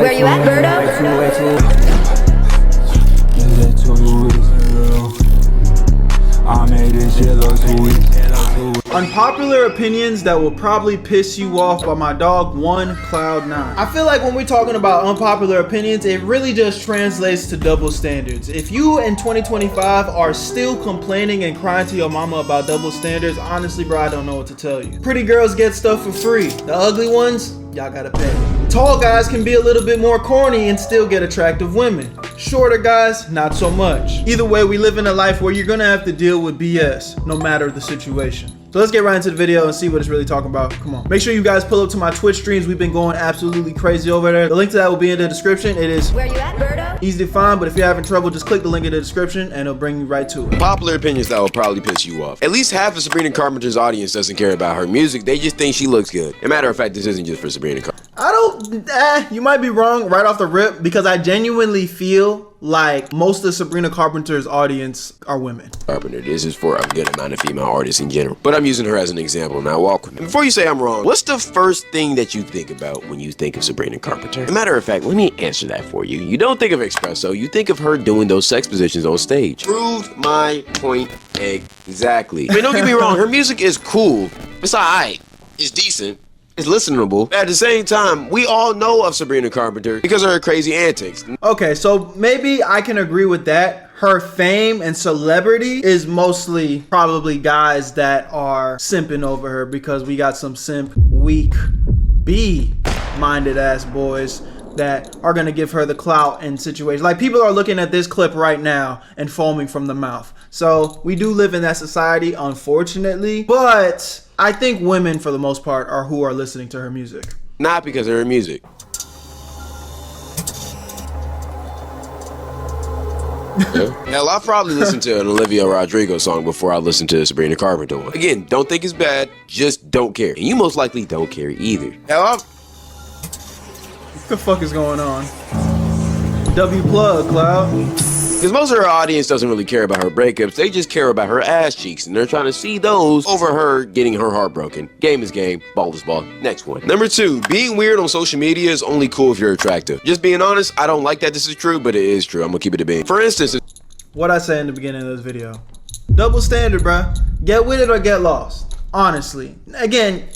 Where you at, Berto? I made this shit look too easy. Unpopular opinions that will probably piss you off by my dog Cloud9. I feel like when we're talking about unpopular opinions, it really just translates to double standards. If you in 2025 are still complaining and crying to your mama about double standards, honestly bro, I don't know what to tell you. Pretty girls get stuff for free. The ugly ones, y'all gotta pay. Tall guys can be a little bit more corny and still get attractive women. Shorter guys, not so much. Either way, we live in a life where you're gonna have to deal with BS, no matter the situation. So let's get right into the video and see what it's really talking about. Come on. Make sure you guys pull up to my Twitch streams. We've been going absolutely crazy over there. The link to that will be in the description. It is Where you at, Berto? easy to find, but if you're having trouble, just click the link in the description and it'll bring you right to it. Popular opinions that will probably piss you off. At least half of Sabrina Carpenter's audience doesn't care about her music. They just think she looks good. As a matter of fact, this isn't just for Sabrina Carpenter. You might be wrong right off the rip, because I genuinely feel like most of Sabrina Carpenter's audience are women. Carpenter, this is for a good amount of female artists in general, but I'm using her as an example now. Welcome. And before you say I'm wrong, what's the first thing that you think about when you think of Sabrina Carpenter? As a matter of fact, let me answer that for you. You don't think of espresso, you think of her doing those sex positions on stage. Proved my point exactly. I mean, don't get me wrong, her music is cool. It's alright. It's decent. It's listenable. At the same time, we all know of Sabrina Carpenter because of her crazy antics. Okay, so maybe I can agree with that. Her fame and celebrity is mostly probably guys that are simping over her, because we got some simp, weak, B-minded ass boys that are gonna give her the clout in situations. Like, people are looking at this clip right now and foaming from the mouth. So we do live in that society, unfortunately, but I think women, for the most part, are who are listening to her music. Not because of her music. Hell, I probably listened to an Olivia Rodrigo song before I listened to a Sabrina Carpenter one. Again, don't think it's bad, just don't care. And you most likely don't care either. Hell, What the fuck is going on? W plug, Cloud. because most of her audience doesn't really care about her breakups, they just care about her ass cheeks, and they're trying to see those over her getting her heart broken. Game is game, ball is ball. Next one. Number 2, being weird on social media is only cool if you're attractive. Just being honest, I don't like that this is true, but it is true. I'm gonna keep it a bean. For instance, What I said in the beginning of this video. Double standard, bruh. Get with it or get lost. Honestly. Again,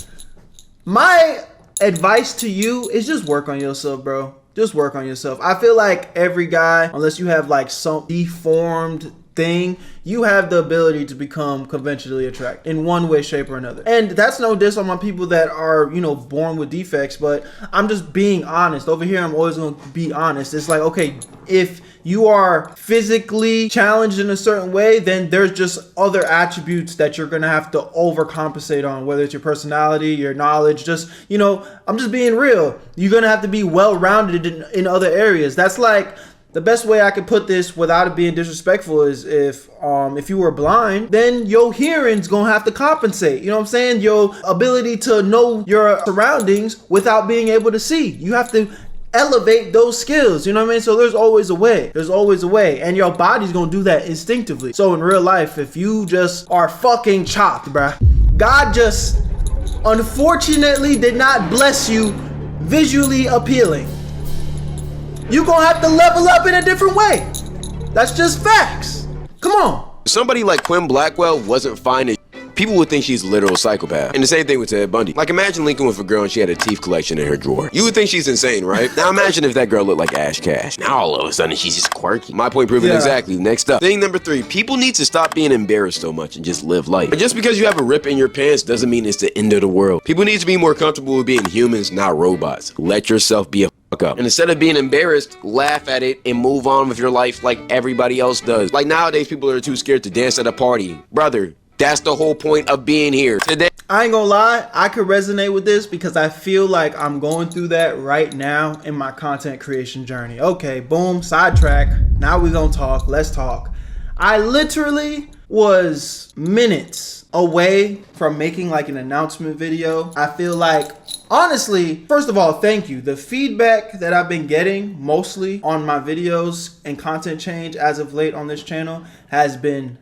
my advice to you is just work on yourself, bro. Just work on yourself. I feel like every guy, unless you have like some deformed thing, you have the ability to become conventionally attracted in one way, shape, or another. And that's no diss on my people that are, you know, born with defects, but I'm just being honest. Over here, I'm always gonna be honest. It's like, okay, if you are physically challenged in a certain way, then there's just other attributes that you're gonna have to overcompensate on, whether it's your personality, your knowledge, just, you know, I'm just being real. You're gonna have to be well-rounded in other areas. That's like, the best way I could put this without it being disrespectful is if you were blind, then your hearing's gonna have to compensate. You know what I'm saying? Your ability to know your surroundings without being able to see. You have to elevate those skills, you know what I mean? So there's always a way. There's always a way. And your body's gonna do that instinctively. So in real life, if you just are fucking chopped, bruh, God just unfortunately did not bless you visually appealing. You're gonna have to level up in a different way. That's just facts. Come on. somebody like Quinn Blackwell wasn't fine as people would think she's a literal psychopath. And the same thing with Ted Bundy. Like, imagine linking with a girl and she had a teeth collection in her drawer. You would think she's insane, right? Now imagine if that girl looked like Ash Cash. Now all of a sudden she's just quirky. My point proven exactly. Next up. Thing number 3, people need to stop being embarrassed so much and just live life. And just because you have a rip in your pants doesn't mean it's the end of the world. People need to be more comfortable with being humans, not robots. Let yourself be a fuck up. And instead of being embarrassed, laugh at it and move on with your life like everybody else does. Like nowadays people are too scared to dance at a party. Brother, that's the whole point of being here today. I ain't gonna lie, I could resonate with this because I feel like I'm going through that right now in my content creation journey. Okay, boom, sidetrack. Now we're gonna talk. Let's talk. I literally was minutes away from making like an announcement video. I feel like, honestly, first of all, thank you. The feedback that I've been getting mostly on my videos and content change as of late on this channel has been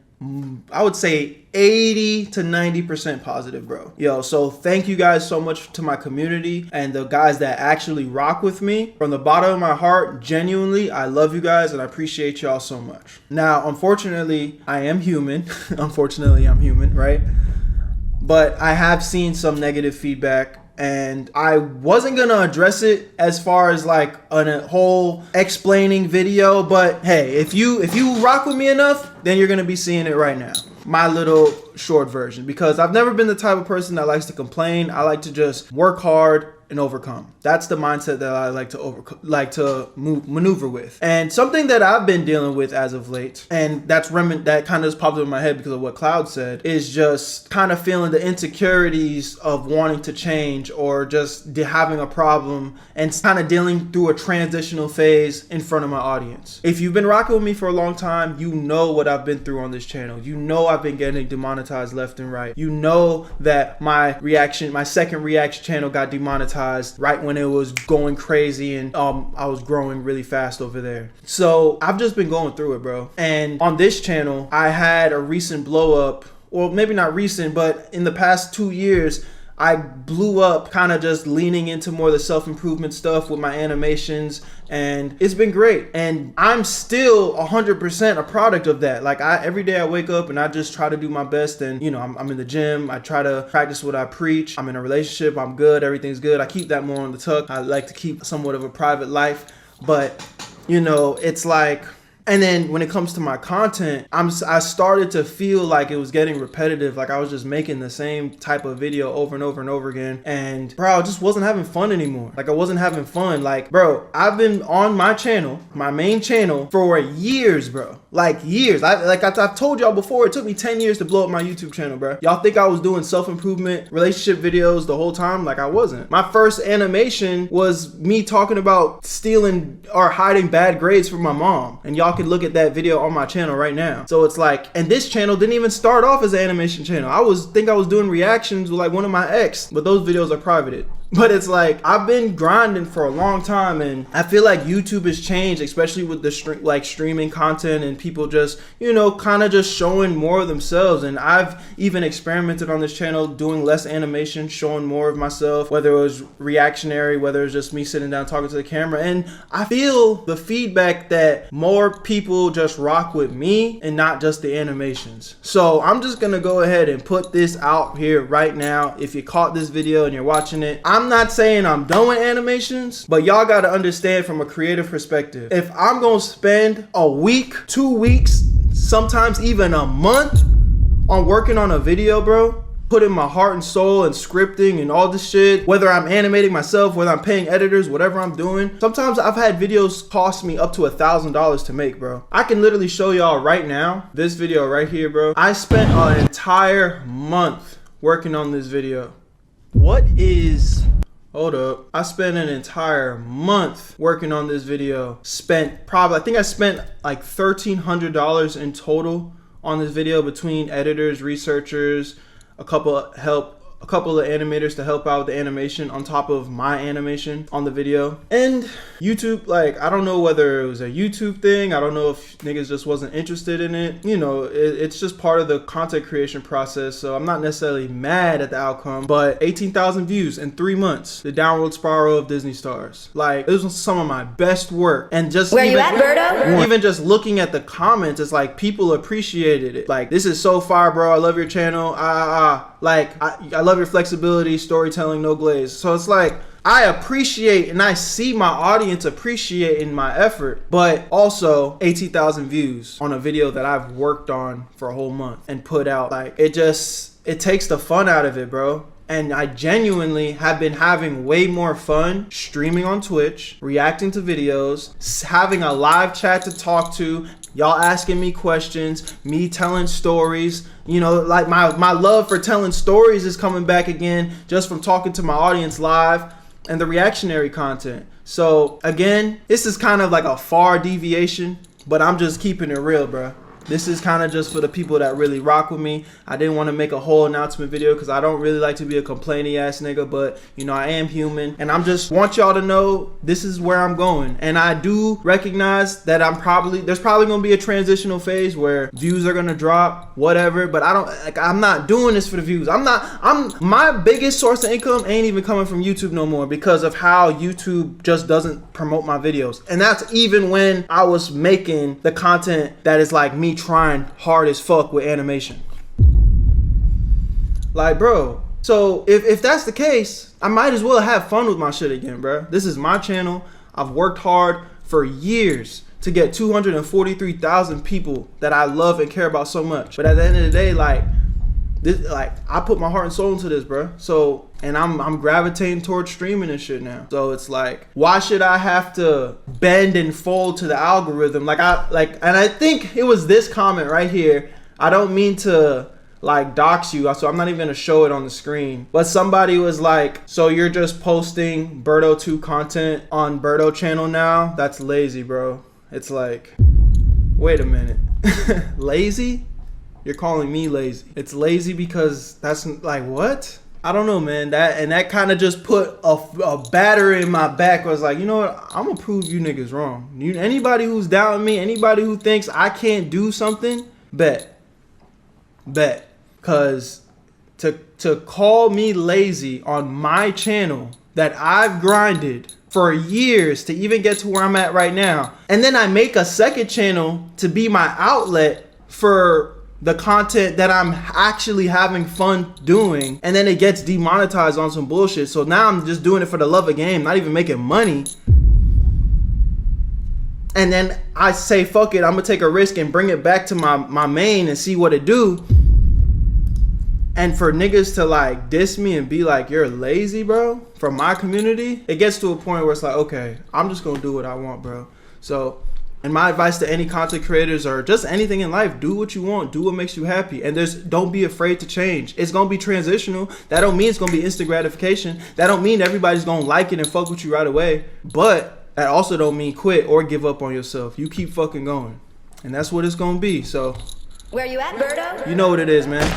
I would say 80 to 90% positive, bro. Yo, so thank you guys so much to my community and the guys that actually rock with me. From the bottom of my heart, genuinely, I love you guys and I appreciate y'all so much. Now, unfortunately, I am human. Unfortunately, I'm human, right? But I have seen some negative feedback, and I wasn't gonna address it as far as like a whole explaining video, but hey, if you rock with me enough, then you're gonna be seeing it right now. My little short version, because I've never been the type of person that likes to complain. I like to just work hard and overcome. That's the mindset that I like to maneuver with. And something that I've been dealing with as of late, and that kind of just popped up in my head because of what Cloud said, is just kind of feeling the insecurities of wanting to change or just having a problem and kind of dealing through a transitional phase in front of my audience. If you've been rocking with me for a long time, you know what I've been through on this channel. You know I've been getting demonetized left and right. You know that my second reaction channel got demonetized right when it was going crazy, and I was growing really fast over there. So I've just been going through it, bro. And on this channel, I had a recent blow up. Well, maybe not recent, but in the past 2 years, I blew up kind of just leaning into more of the self-improvement stuff with my animations, and it's been great. And I'm still 100% a product of that. Like every day I wake up and I just try to do my best, and you know, I'm in the gym, I try to practice what I preach. I'm in a relationship, I'm good, everything's good. I keep that more on the tuck. I like to keep somewhat of a private life, but you know, it's like, and then when it comes to my content, I started to feel like it was getting repetitive. Like I was just making the same type of video over and over and over again. And bro, I just wasn't having fun anymore. Like I wasn't having fun. Like, bro, I've been on my channel, my main channel, for years, bro. Like years. I've told y'all before, it took me 10 years to blow up my YouTube channel, bro. Y'all think I was doing self-improvement relationship videos the whole time? Like I wasn't. My first animation was me talking about stealing or hiding bad grades from my mom. And y'all can look at that video on my channel right now. So it's like, and this channel didn't even start off as an animation channel. I was doing reactions with like one of my ex, but those videos are privated. But it's like, I've been grinding for a long time, and I feel like YouTube has changed, especially with the streaming content and people just, you know, kind of just showing more of themselves. And I've even experimented on this channel doing less animation, showing more of myself, whether it was reactionary, whether it's just me sitting down talking to the camera. And I feel the feedback that more people just rock with me and not just the animations. So I'm just gonna go ahead and put this out here right now. If you caught this video and you're watching it, I'm not saying I'm done with animations, but y'all gotta understand from a creative perspective, if I'm gonna spend a week, 2 weeks, sometimes even a month on working on a video, bro, putting my heart and soul and scripting and all this shit, whether I'm animating myself, whether I'm paying editors, whatever I'm doing, sometimes I've had videos cost me up to $1,000 to make, bro. I can literally show y'all right now, this video right here, bro. I spent an entire month working on this video. Hold up. I spent an entire month working on this video. I think I spent like $1,300 in total on this video between editors, researchers, a couple of animators to help out with the animation on top of my animation on the video. And YouTube, like, I don't know whether it was a YouTube thing. I don't know if niggas just wasn't interested in it. You know, it's just part of the content creation process. So I'm not necessarily mad at the outcome, but 18,000 views in 3 months. The downward spiral of Disney stars. Like, this was some of my best work. And just Where you at, Berto? Even just looking at the comments, it's like people appreciated it. Like, this is so fire, bro. I love your channel. Like, I love your flexibility, storytelling, no glaze. So it's like, I appreciate and I see my audience appreciating my effort, but also 18,000 views on a video that I've worked on for a whole month and put out. Like, it takes the fun out of it, bro. And I genuinely have been having way more fun streaming on Twitch, reacting to videos, having a live chat to talk to, y'all asking me questions, me telling stories. You know, like my love for telling stories is coming back again just from talking to my audience live, and the reactionary content. So again, this is kind of like a far deviation, but I'm just keeping it real, bro. This is kind of just for the people that really rock with me. I didn't want to make a whole announcement video because I don't really like to be a complaining ass nigga, but you know, I am human, and I'm just want y'all to know this is where I'm going. And I do recognize that there's probably gonna be a transitional phase where views are gonna drop, whatever, but I'm not doing this for the views. My biggest source of income ain't even coming from YouTube no more because of how YouTube just doesn't promote my videos. And that's even when I was making the content that is like me trying hard as fuck with animation. Like, bro, so if that's the case, I might as well have fun with my shit again, bro. This is my channel. I've worked hard for years to get 243,000 people that I love and care about so much. But at the end of the day, like I put my heart and soul into this, bro. So, and I'm gravitating towards streaming and shit now. So it's like, why should I have to bend and fold to the algorithm? And I think it was this comment right here. I don't mean to like dox you, so I'm not even gonna show it on the screen. But somebody was like, so you're just posting Berto 2 content on Berto channel now? That's lazy, bro. It's like, wait a minute. Lazy? You're calling me lazy. It's lazy because that's like, what? I don't know, man. That kind of just put a batter in my back. I was like, you know what? I'm gonna prove you niggas wrong. Anybody who's doubting me, anybody who thinks I can't do something, bet. Cause to call me lazy on my channel that I've grinded for years to even get to where I'm at right now, and then I make a second channel to be my outlet for the content that I'm actually having fun doing, and then it gets demonetized on some bullshit. So now I'm just doing it for the love of the game, not even making money. And then I say, fuck it, I'm gonna take a risk and bring it back to my main and see what it do. And for niggas to like diss me and be like, you're lazy, bro, from my community, it gets to a point where it's like, okay, I'm just gonna do what I want, bro. So, and my advice to any content creators or just anything in life, do what you want, do what makes you happy, and don't be afraid to change. It's gonna be transitional. That don't mean it's gonna be instant gratification. That don't mean everybody's gonna like it and fuck with you right away. But that also don't mean quit or give up on yourself. You keep fucking going, and that's what it's gonna be. So, Where you at, Berto? You know what it is, man.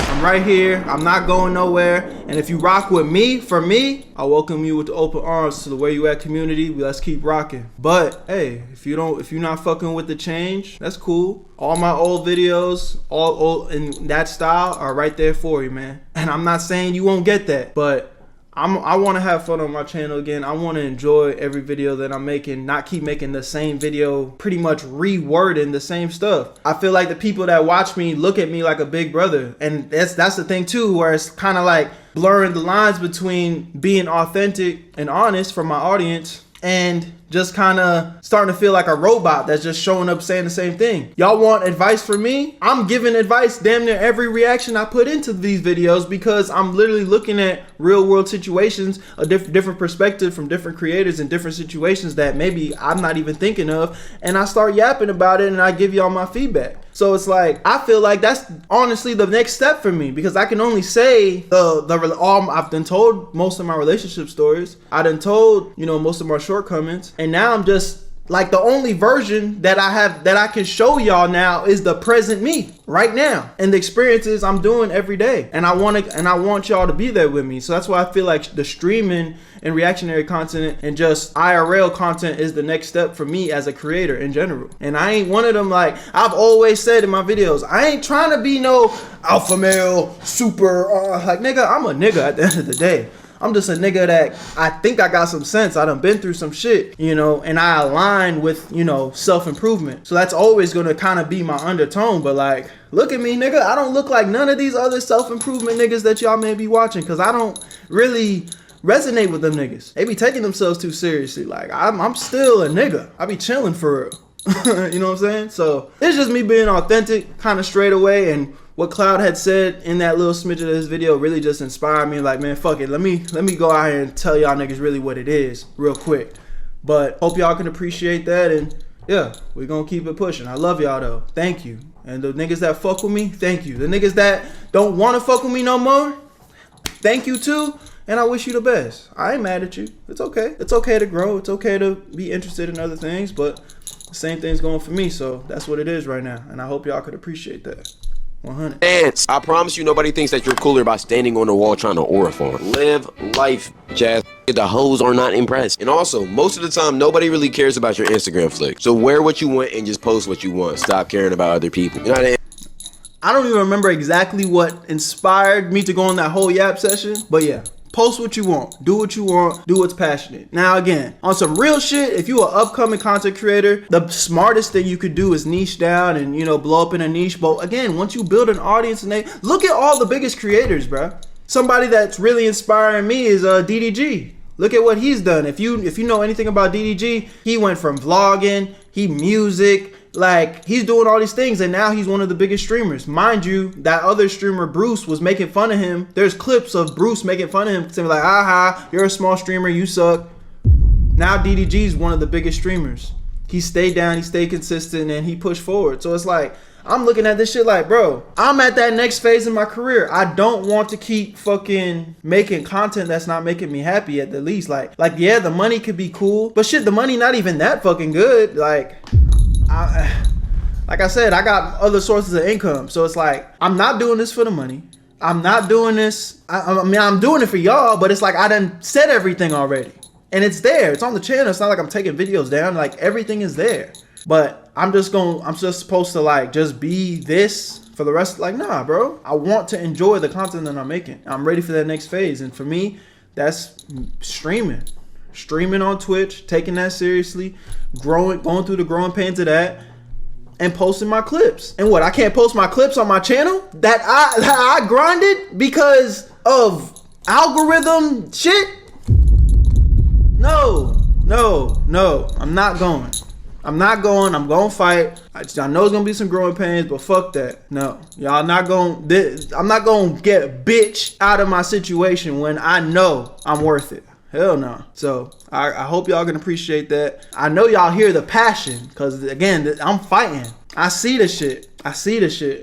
I'm right here. I'm not going nowhere. And if you rock with me, for me, I welcome you with the open arms to the Where You At community. Let's keep rocking. But hey, if you're not fucking with the change, that's cool. All my old videos, all in that style, are right there for you, man. And I'm not saying you won't get that, but I want to have fun on my channel again. I want to enjoy every video that I'm making, not keep making the same video, pretty much rewording the same stuff. I feel like the people that watch me look at me like a big brother, and that's the thing too, where it's kind of like blurring the lines between being authentic and honest for my audience and just kind of starting to feel like a robot that's just showing up saying the same thing. Y'all want advice from me? I'm giving advice damn near every reaction I put into these videos because I'm literally looking at real world situations, a different perspective from different creators in different situations that maybe I'm not even thinking of, and I start yapping about it and I give y'all my feedback. So it's like, I feel like that's honestly the next step for me because I can only say I've done told most of my relationship stories. I done told, you know, most of my shortcomings. And now I'm just like, the only version that I have that I can show y'all now is the present me right now and the experiences I'm doing every day. And I want y'all to be there with me. So that's why I feel like the streaming and reactionary content and just IRL content is the next step for me as a creator in general. And I ain't one of them, like I've always said in my videos, I ain't trying to be no alpha male, super, like nigga, I'm a nigga at the end of the day. I'm just a nigga that I think I got some sense. I done been through some shit, you know, and I align with, you know, self-improvement. So that's always gonna kind of be my undertone. But like, look at me, nigga. I don't look like none of these other self-improvement niggas that y'all may be watching because I don't really resonate with them niggas. They be taking themselves too seriously. Like, I'm still a nigga. I be chilling for real. You know what I'm saying? So it's just me being authentic, kind of straight away, and what Cloud had said in that little smidget of this video really just inspired me. Like, man, fuck it. Let me go out here and tell y'all niggas really what it is real quick. But hope y'all can appreciate that. And yeah, we're gonna keep it pushing. I love y'all though. Thank you. And the niggas that fuck with me, thank you. The niggas that don't want to fuck with me no more, thank you too. And I wish you the best. I ain't mad at you. It's okay. It's okay to grow. It's okay to be interested in other things. But Same thing's going for me, so that's what it is right now. And I hope y'all could appreciate that. 100. Dance. I promise you, nobody thinks that you're cooler by standing on the wall trying to aura farm. Live life, Jazz. The hoes are not impressed. And also, most of the time, nobody really cares about your Instagram flick. So wear what you want and just post what you want. Stop caring about other people. You know what I mean? I don't even remember exactly what inspired me to go on that whole yap session, but yeah. Post what you want, do what you want, do what's passionate. Now again, on some real shit, if you an upcoming content creator, the smartest thing you could do is niche down and, you know, blow up in a niche. But again, once you build an audience, and they look at all the biggest creators, bro. Somebody that's really inspiring me is DDG. Look at what he's done. If you know anything about DDG, he went from vlogging, music, like he's doing all these things, and now he's one of the biggest streamers. Mind you, that other streamer Bruce was making fun of him. There's clips of Bruce making fun of him, saying like, aha, you're a small streamer, you suck. Now DDG is one of the biggest streamers. He stayed down, he stayed consistent, and he pushed forward. So it's like, I'm looking at this shit like, bro, I'm at that next phase in my career. I don't want to keep fucking making content that's not making me happy at the least. Like yeah, the money could be cool, but shit, the money not even that fucking good. Like I said, I got other sources of income. So it's like, I'm not doing this for the money. I'm not doing this. I mean, I'm doing it for y'all, but it's like, I done said everything already. And it's there. It's on the channel. It's not like I'm taking videos down. Like, everything is there. But I'm just supposed to like, just be this for the rest. Like, nah, bro. I want to enjoy the content that I'm making. I'm ready for that next phase. And for me, that's streaming. Streaming on Twitch, taking that seriously, going through the growing pains of that, and posting my clips. And what, I can't post my clips on my channel that I grinded because of algorithm shit? No, I'm not going. I'm going to fight. I know it's going to be some growing pains, but fuck that. No, y'all not going to, I'm not going to get bitch out of my situation when I know I'm worth it. Hell no. So I hope y'all can appreciate that. I know y'all hear the passion, because again, I'm fighting. I see the shit,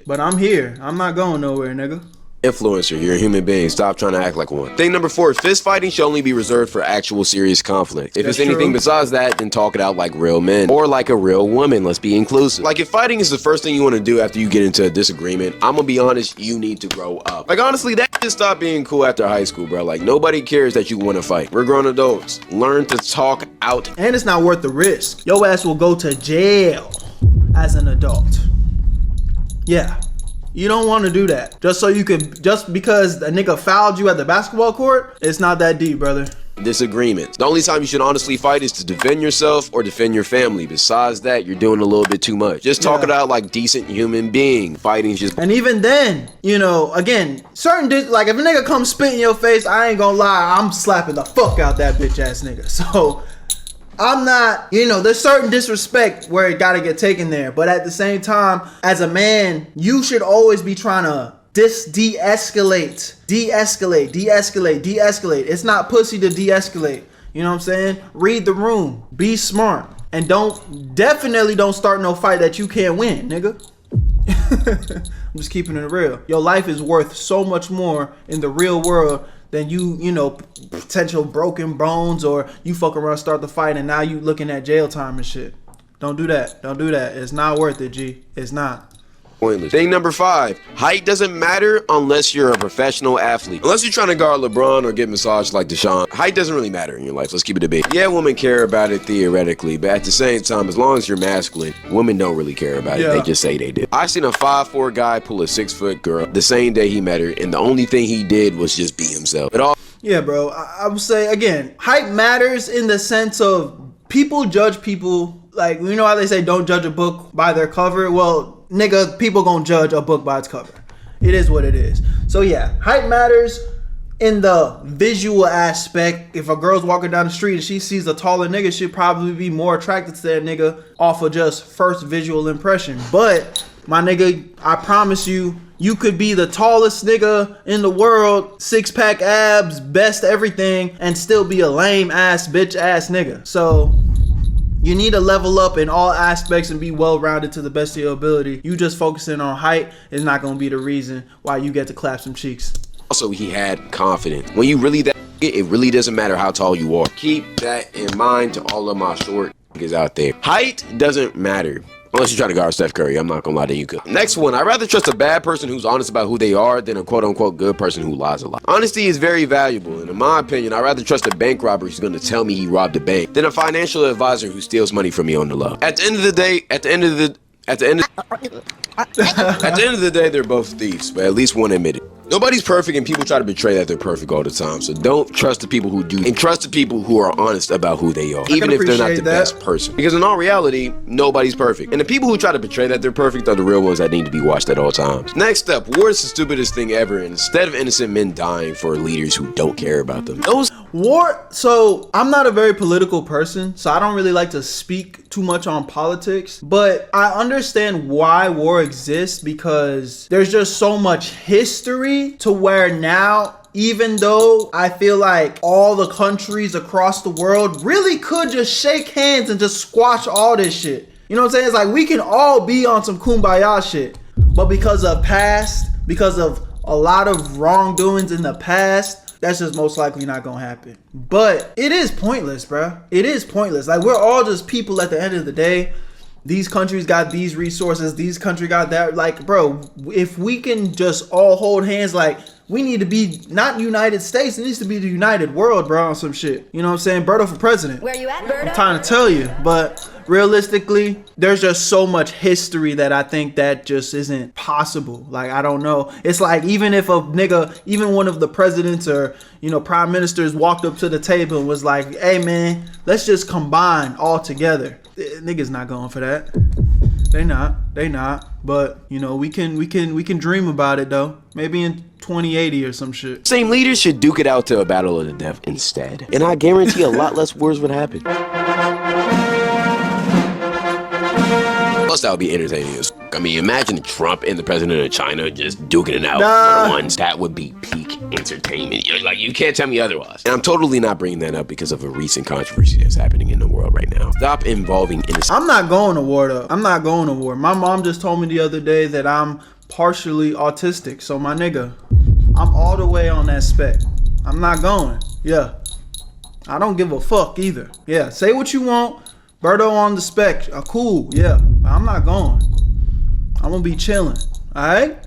but I'm here. I'm not going nowhere, nigga. Influencer, you're a human being. Stop trying to act like one. Thing number 4, fist fighting should only be reserved for actual serious conflict. If it's anything besides that, then talk it out like real men. Or like a real woman, let's be inclusive. Like if fighting is the first thing you want to do after you get into a disagreement, I'm gonna be honest, you need to grow up. Like honestly, that just stopped being cool after high school, bro. Like nobody cares that you want to fight. We're grown adults. Learn to talk out. And it's not worth the risk. Your ass will go to jail as an adult. Yeah. You don't want to do that. Just because a nigga fouled you at the basketball court, it's not that deep, brother. Disagreements. The only time you should honestly fight is to defend yourself or defend your family. Besides that, you're doing a little bit too much. Just talk it out like decent human being. Fighting's just... And even then, you know, again, like if a nigga comes spit in your face, I ain't gonna lie, I'm slapping the fuck out that bitch ass nigga. So... I'm not, you know, there's certain disrespect where it gotta get taken there. But at the same time, as a man, you should always be trying to de-escalate. It's not pussy to de-escalate. You know what I'm saying? Read the room. Be smart. And definitely don't start no fight that you can't win, nigga. I'm just keeping it real. Your life is worth so much more in the real world than you know, potential broken bones, or you fuck around, start the fight, and now you looking at jail time and shit. Don't do that. Don't do that. It's not worth it, G. It's not. Pointless. Thing number 5, height doesn't matter unless you're a professional athlete. Unless you're trying to guard LeBron or get massaged like Deshaun, height doesn't really matter in your life. Let's keep it a bit. Yeah, women care about it theoretically, but at the same time, as long as you're masculine, women don't really care about it. They just say they do. I seen a 5'4" guy pull a 6-foot girl the same day he met her, and the only thing he did was just be himself. Yeah, bro. I would say, again, height matters in the sense of people judge people. Like, you know how they say don't judge a book by their cover? Well, nigga, people gonna judge a book by its cover. It is what it is. So yeah, height matters in the visual aspect. If a girl's walking down the street and she sees a taller nigga, she'll probably be more attracted to that nigga off of just first visual impression. But my nigga, I promise you, you could be the tallest nigga in the world, 6-pack abs, best everything, and still be a lame ass, bitch ass nigga. So you need to level up in all aspects and be well-rounded to the best of your ability. You just focusing on height is not going to be the reason why you get to clap some cheeks. Also, he had confidence. When you really that, it really doesn't matter how tall you are. Keep that in mind to all of my short is out there. Height doesn't matter. Unless you're trying to guard Steph Curry, I'm not gonna lie to you. Next one, I'd rather trust a bad person who's honest about who they are than a quote-unquote good person who lies a lot. Honesty is very valuable, and in my opinion, I'd rather trust a bank robber who's gonna tell me he robbed a bank than a financial advisor who steals money from me on the low. At the end of the day, they're both thieves, but at least one admitted. Nobody's perfect, and people try to betray that they're perfect all the time. So don't trust the people who do, and trust the people who are honest about who they are, even if they're not the best person. Because in all reality, nobody's perfect. And the people who try to betray that they're perfect are the real ones that need to be watched at all times. Next up, war is the stupidest thing ever. And instead of innocent men dying for leaders who don't care about them, So I'm not a very political person, so I don't really like to speak too much on politics, but I understand why war exists, because there's just so much history to where now, even though I feel like all the countries across the world really could just shake hands and just squash all this shit. You know what I'm saying? It's like we can all be on some kumbaya shit, but because of a lot of wrongdoings in the past, that's just most likely not gonna happen. But it is pointless, bruh. It is pointless. Like, we're all just people at the end of the day. These countries got these resources, these countries got that. Like, bro, if we can just all hold hands, like, we need to be not United States, it needs to be the United World, bro, on some shit. You know what I'm saying? Berto for president. Where you at, Berto? I'm trying to tell you, but realistically, there's just so much history that I think that just isn't possible. Like, I don't know. It's like, even if a nigga, even one of the presidents or, you know, prime ministers walked up to the table and was like, hey man, let's just combine all together. Niggas not going for that. They not. But, you know, we can dream about it though. Maybe in 2080 or some shit. same leaders should duke it out to a battle of the death instead. And I guarantee a lot less wars would happen. Plus, that would be entertaining as f***. I mean, imagine Trump and the president of China just duking it out for the ones. That would be peak entertainment. Like, you can't tell me otherwise. And I'm totally not bringing that up because of a recent controversy that's happening in the world right now. Stop involving innocent. I'm not going to war though. I'm not going to war. My mom just told me the other day that I'm partially autistic. So my nigga, I'm all the way on that spec. I'm not going. Yeah. I don't give a fuck either. Yeah. Say what you want. Berto on the spec. Cool. Yeah. I'm not going. I'm gonna be chilling. Alright?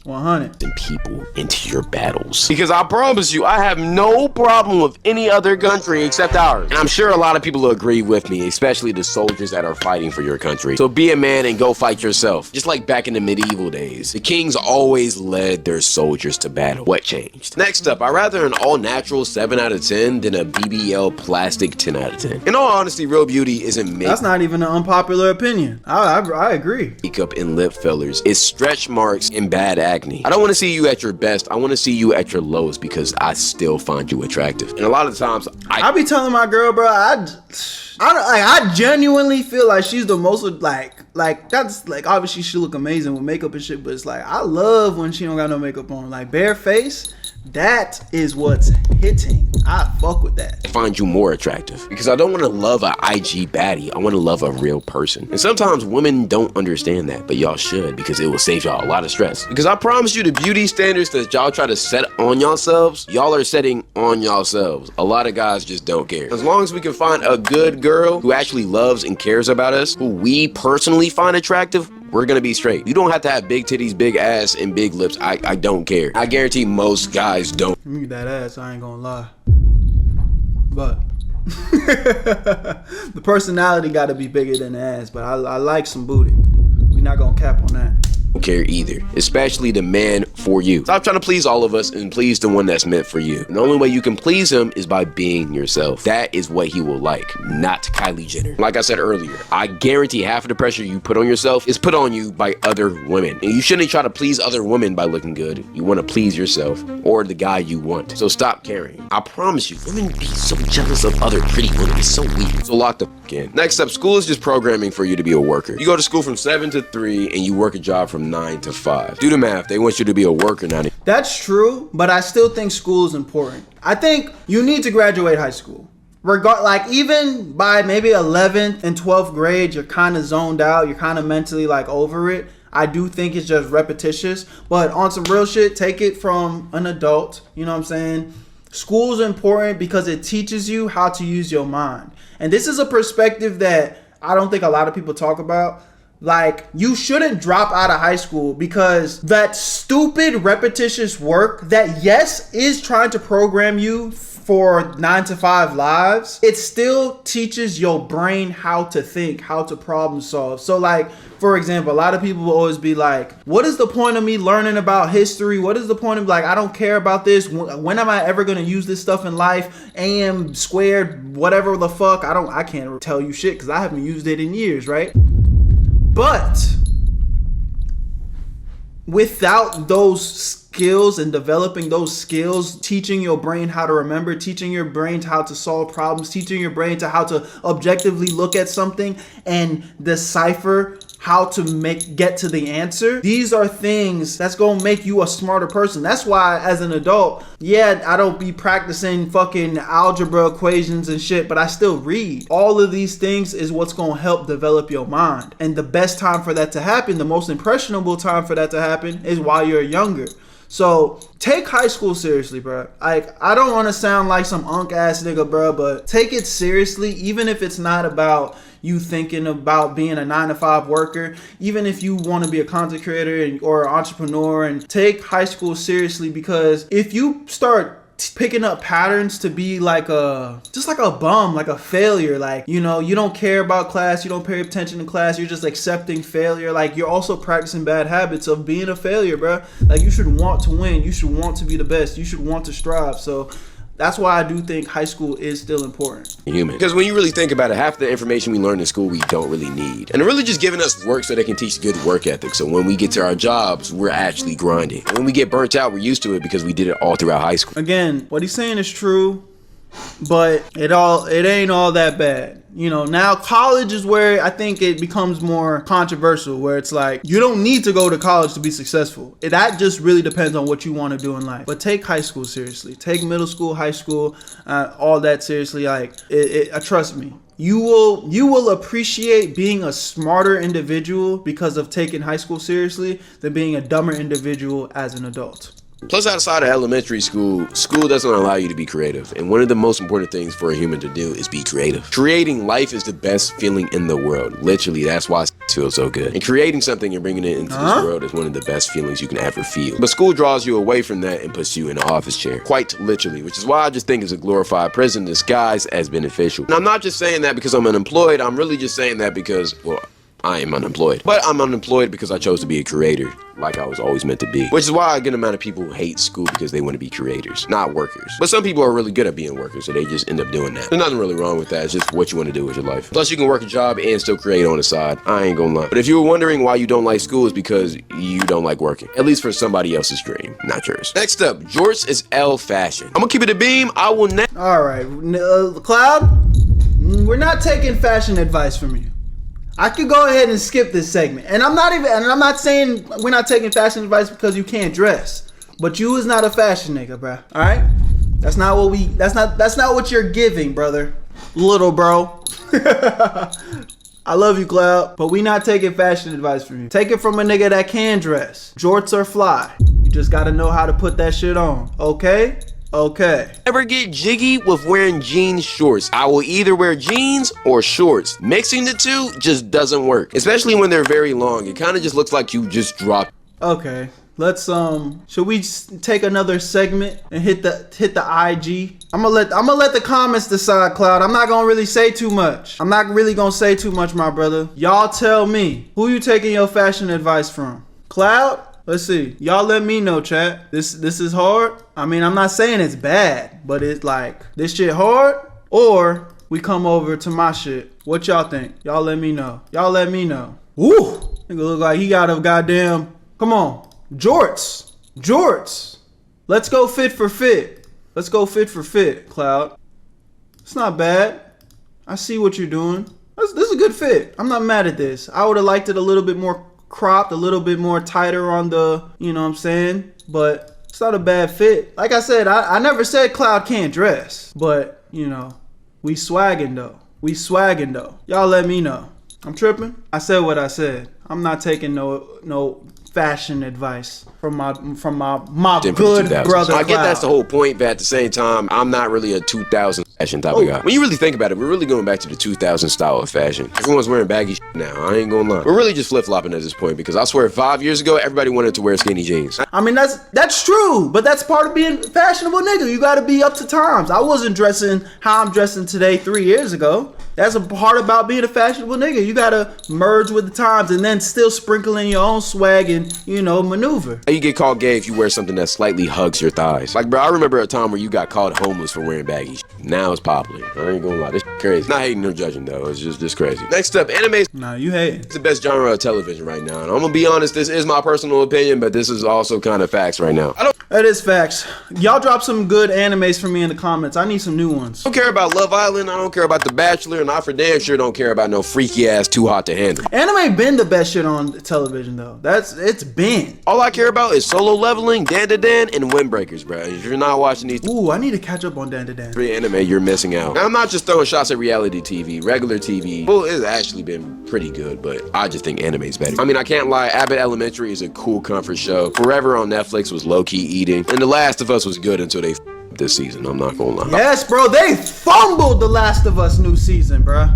100. And people into your battles. Because I promise you, I have no problem with any other country except ours. And I'm sure a lot of people will agree with me, especially the soldiers that are fighting for your country. So be a man and go fight yourself. Just like back in the medieval days, the kings always led their soldiers to battle. What changed? Next up, I'd rather an all-natural 7 out of 10 than a BBL plastic 10 out of 10. In all honesty, real beauty isn't That's not even an unpopular opinion. I agree. Makeup and lip fillers. It's stretch marks and bad acne. I don't want to see you at your best. I want to see you at your lowest because I still find you attractive. And a lot of times, I be telling my girl, bro, I genuinely feel like she's the most like that's like, obviously she look amazing with makeup and shit, but it's like I love when she don't got no makeup on, like bare face. That is what's hitting. I fuck with that. I find you more attractive because I don't want to love an IG baddie. I want to love a real person. And sometimes women don't understand that, but y'all should, because it will save y'all a lot of stress. Because I promise you, the beauty standards that y'all try to set on yourselves, y'all are setting on yourselves. A lot of guys just don't care. As long as we can find a good girl who actually loves and cares about us, who we personally find attractive, we're gonna be straight. You don't have to have big titties, big ass, and big lips. I don't care. I guarantee most guys don't. Let me get that ass, I ain't gonna lie. But the personality gotta be bigger than the ass, but I like some booty. We not gonna cap on that. Care either, especially the man for you. Stop trying to please all of us and please the one that's meant for you. And the only way you can please him is by being yourself. That is what he will like, not Kylie Jenner. Like I said earlier, I guarantee half of the pressure you put on yourself is put on you by other women. And you shouldn't try to please other women by looking good. You want to please yourself or the guy you want. So stop caring. I promise you, women be so jealous of other pretty women. It's so weird. So lock the f in. Next up, school is just programming for you to be a worker. You go to school from 7 to 3 and you work a job from 9 to 5. Do the math. They want you to be a worker now. That's true, but I still think school is important. I think you need to graduate high school. Like, even by maybe 11th and 12th grade, you're kind of zoned out. You're kind of mentally like over it. I do think it's just repetitious, but on some real shit, take it from an adult. You know what I'm saying? School's important because it teaches you how to use your mind. And this is a perspective that I don't think a lot of people talk about. Like, you shouldn't drop out of high school because that stupid repetitious work that, yes, is trying to program you for 9 to 5 lives, it still teaches your brain how to think, how to problem solve. So like, for example, a lot of people will always be like, what is the point of me learning about history? What is the point of, like, I don't care about this. When am I ever going to use this stuff in life? AM squared, whatever the fuck. I can't tell you shit because I haven't used it in years, right? But without those skills and developing those skills, teaching your brain how to remember, teaching your brain how to solve problems, teaching your brain to how to objectively look at something and decipher how to get to the answer. These are things that's gonna make you a smarter person. That's why as an adult, yeah, I don't be practicing fucking algebra equations and shit, but I still read. All of these things is what's gonna help develop your mind. And the best time for that to happen, the most impressionable time for that to happen is while you're younger. So take high school seriously, bro. Like, I don't want to sound like some unk ass nigga, bro, but take it seriously, even if it's not about you thinking about being a 9 to 5 worker, even if you want to be a content creator or an entrepreneur, and take high school seriously, because if you start picking up patterns to be like just like a bum, like a failure, like, you know, you don't care about class, you don't pay attention to class, you're just accepting failure, like, you're also practicing bad habits of being a failure, bro. Like, you should want to win, you should want to be the best, you should want to strive. So that's why I do think high school is still important. Human. Because when you really think about it, half the information we learn in school we don't really need. And they're really just giving us work so they can teach good work ethic. So when we get to our jobs, we're actually grinding. When we get burnt out, we're used to it because we did it all throughout high school. Again, what he's saying is true, but it ain't all that bad. You know, now college is where I think it becomes more controversial, where it's like, you don't need to go to college to be successful. That just really depends on what you want to do in life. But take high school seriously. Take middle school, high school, all that seriously. Like, trust me. You will appreciate being a smarter individual because of taking high school seriously than being a dumber individual as an adult. Plus, outside of elementary school, school doesn't allow you to be creative. And one of the most important things for a human to do is be creative. Creating life is the best feeling in the world. Literally, that's why it feels so good. And creating something and bringing it into this world is one of the best feelings you can ever feel. But school draws you away from that and puts you in an office chair. Quite literally, which is why I just think it's a glorified prison disguised as beneficial. And I'm not just saying that because I'm unemployed. I'm really just saying that because, well, I am unemployed. But I'm unemployed because I chose to be a creator, like I was always meant to be. Which is why a good amount of people hate school, because they want to be creators, not workers. But some people are really good at being workers, so they just end up doing that. There's nothing really wrong with that. It's just what you want to do with your life. Plus, you can work a job and still create on the side. I ain't gonna lie. But if you were wondering why you don't like school, it's because you don't like working. At least for somebody else's dream, not yours. Next up, jorts is L fashion. I'm gonna keep it a beam. I will never. All right, Cloud, we're not taking fashion advice from you. I could go ahead and skip this segment. And I'm not saying we're not taking fashion advice because you can't dress. But you is not a fashion nigga, bruh. Alright? That's not what you're giving, brother. Little bro. I love you, Cloud. But we not taking fashion advice from you. Take it from a nigga that can dress. Jorts are fly. You just gotta know how to put that shit on. Okay? Okay. Never get jiggy with wearing jeans shorts. I will either wear jeans or shorts. Mixing the two just doesn't work, especially when they're very long. It kind of just looks like you just dropped. Okay. Let's should we take another segment and hit the IG? I'm gonna let the comments decide, Cloud. I'm not gonna really say too much. I'm not really gonna say too much, my brother. Y'all tell me, who you taking your fashion advice from? Cloud? Let's see. Y'all let me know, chat. This is hard. I mean, I'm not saying it's bad, but it's like, this shit hard, or we come over to my shit. What y'all think? Y'all let me know. Y'all let me know. Woo! Nigga look like he got a goddamn, come on. Jorts. Let's go fit for fit. Let's go fit for fit, Cloud. It's not bad. I see what you're doing. This is a good fit. I'm not mad at this. I would have liked it a little bit more cropped, a little bit more tighter on the, you know what I'm saying? But it's not a bad fit. Like I said, I never said Cloud can't dress. But, you know, we swagging though. Y'all let me know. I'm tripping? I said what I said. I'm not taking no fashion advice from my good brother. I get that's the whole point, but at the same time, I'm not really a 2000s fashion type of guy. When you really think about it, we're really going back to the 2000 style of fashion. Everyone's wearing baggy shit now. I ain't gonna lie. We're really just flip-flopping at this point because I swear 5 years ago, everybody wanted to wear skinny jeans. I mean, that's true, but that's part of being a fashionable nigga. You gotta be up to times. I wasn't dressing how I'm dressing today 3 years ago. That's a part about being a fashionable nigga. You gotta merge with the times and then still sprinkle in your own swag and, you know, maneuver. You get called gay if you wear something that slightly hugs your thighs. Like, bro, I remember a time where you got called homeless for wearing baggy shit. Now it's popular. I ain't gonna lie, this shit crazy. Not hating or judging though, it's just crazy. Next up, anime. Nah, you hate. It's the best genre of television right now. And I'm gonna be honest, this is my personal opinion, but this is also kind of facts right now. That is facts. Y'all drop some good animes for me in the comments. I need some new ones. I don't care about Love Island, I don't care about The Bachelor, and I for damn sure don't care about no freaky ass Too Hot to Handle. Anime been the best shit on television though. It's been. All I care about is Solo Leveling, Dan to Dan, and Windbreakers, bro. If you're not watching these Ooh, I need to catch up on Dan to Dan. three anime, you're missing out. Now, I'm not just throwing shots at reality TV. Regular TV, well, it's actually been pretty good, but I just think anime's better. I mean, I can't lie, Abbott Elementary is a cool comfort show. Forever on Netflix was low-key eating, and The Last of Us was good until they this season, I'm not gonna lie. Yes, bro, they fumbled The Last of Us new season, bro.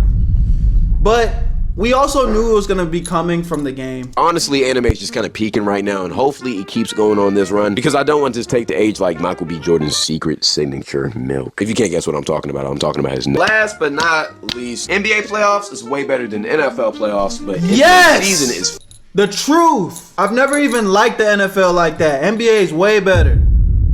But we also knew it was gonna be coming from the game. Honestly, anime is just kind of peaking right now, and hopefully it keeps going on this run because I don't want this to take the age like Michael B. Jordan's secret signature milk. If you can't guess what I'm talking about his name. Last but not least, NBA playoffs is way better than NFL playoffs, but Yes! NBA season is The truth. I've never even liked the NFL like that. NBA is way better.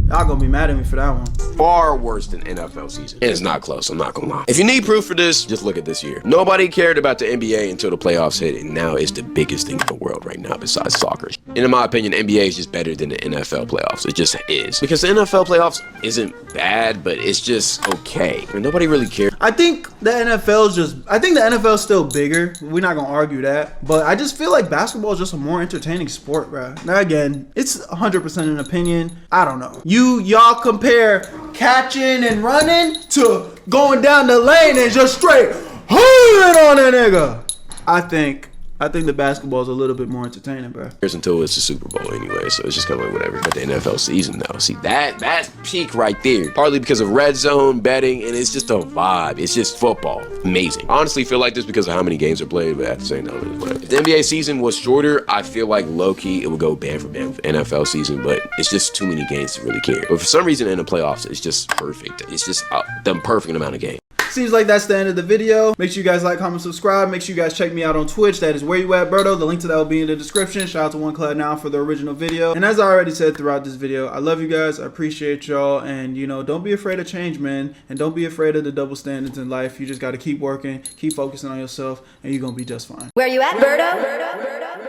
Y'all gonna be mad at me for that one. far worse than NFL season. And it's not close, I'm not gonna lie. If you need proof for this, just look at this year. Nobody cared about the NBA until the playoffs hit, and now it's the biggest thing in the world right now besides soccer. And in my opinion, NBA is just better than the NFL playoffs. It just is. Because the NFL playoffs isn't bad, but it's just okay. And nobody really cares. I think the NFL is still bigger. We're not gonna argue that. But I just feel like basketball is just a more entertaining sport, bro. Now again, it's 100% an opinion. I don't know. Y'all compare catching and running to going down the lane and just straight holding on a nigga. I think the basketball is a little bit more entertaining, bro. Until it's the Super Bowl anyway, so it's just kind of like whatever. But the NFL season though, see that's peak right there. Partly because of red zone betting, and it's just a vibe. It's just football, amazing. I honestly feel like this because of how many games are played, but at the same time, it's whatever. If the NBA season was shorter, I feel like low key it would go band for band with NFL season, but it's just too many games to really care. But for some reason in the playoffs, it's just perfect. It's just the perfect amount of games. Seems like that's the end of the video. Make sure you guys like, comment, subscribe. Make sure you guys check me out on Twitch. That is Where You At Berto. The link to that will be in the description. Shout out to OneCloud for the original video. And as I already said throughout this video, I love you guys. I appreciate y'all. And you know, don't be afraid of change, man. And don't be afraid of the double standards in life. You just got to keep working, keep focusing on yourself, and you're going to be just fine. Where you at, Berto?